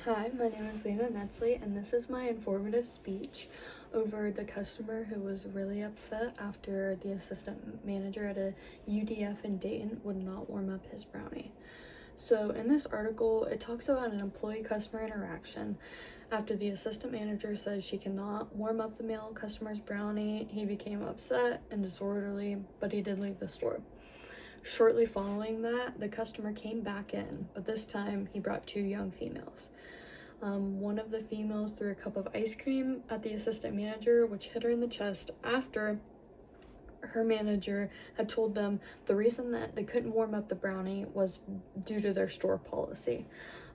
Hi, my name is Lena Netzley, and this is my informative speech over the customer who was really upset after the assistant manager at a UDF in Dayton would not warm up his brownie. So in this article, it talks about an employee-customer interaction. After the assistant manager says she cannot warm up the male customer's brownie, he became upset and disorderly, but he did leave the store. Shortly following that, the customer came back in, but this time he brought two young females. One of the females threw a cup of ice cream at the assistant manager, which hit her in the chest after her manager had told them the reason that they couldn't warm up the brownie was due to their store policy.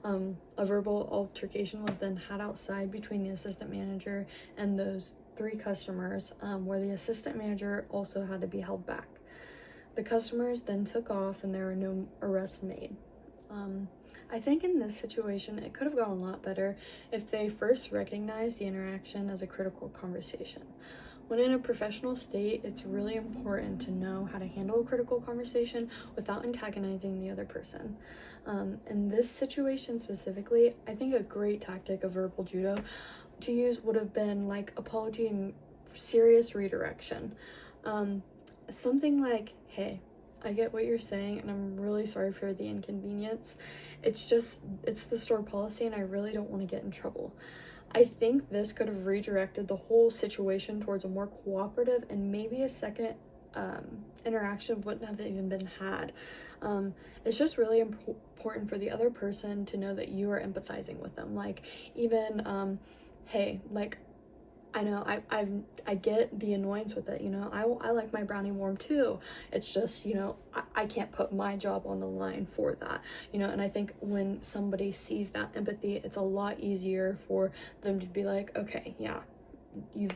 A verbal altercation was then had outside between the assistant manager and those three customers, where the assistant manager also had to be held back. The customers then took off and there were no arrests made. I think in this situation, it could have gone a lot better if they first recognized the interaction as a critical conversation. When in a professional state, it's really important to know how to handle a critical conversation without antagonizing the other person. In this situation specifically, I think a great tactic of verbal judo to use would have been like apology and serious redirection. Something like, hey, I get what you're saying and I'm really sorry for the inconvenience. It's the store policy and I really don't want to get in trouble. I think this could have redirected the whole situation towards a more cooperative and maybe a second interaction wouldn't have even been had. It's just really important for the other person to know that you are empathizing with them. Like even, hey, like, I know I get the annoyance with it, I like my brownie warm too. It's just, I can't put my job on the line for that, and I think when somebody sees that empathy, it's a lot easier for them to be like, okay, yeah, you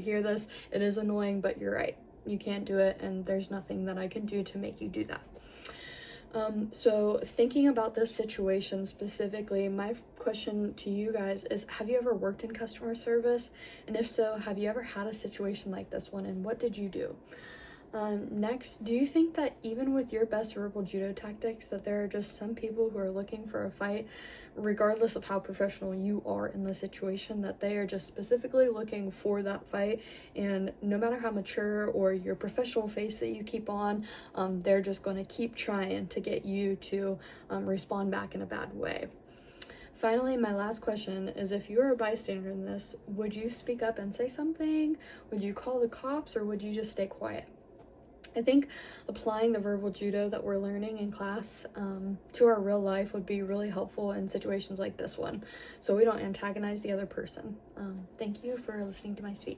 hear this, it is annoying, but you're right, you can't do it and there's nothing that I can do to make you do that. So thinking about this situation specifically, my question to you guys is, have you ever worked in customer service? And if so, have you ever had a situation like this one and what did you do? Next, do you think that even with your best verbal judo tactics that there are just some people who are looking for a fight, regardless of how professional you are in the situation, that they are just specifically looking for that fight, and no matter how mature or your professional face that you keep on, they're just going to keep trying to get you to respond back in a bad way? Finally, my last question is, if you were a bystander in this, would you speak up and say something? Would you call the cops or would you just stay quiet? I think applying the verbal judo that we're learning in class to our real life would be really helpful in situations like this one, so we don't antagonize the other person. Thank you for listening to my speech.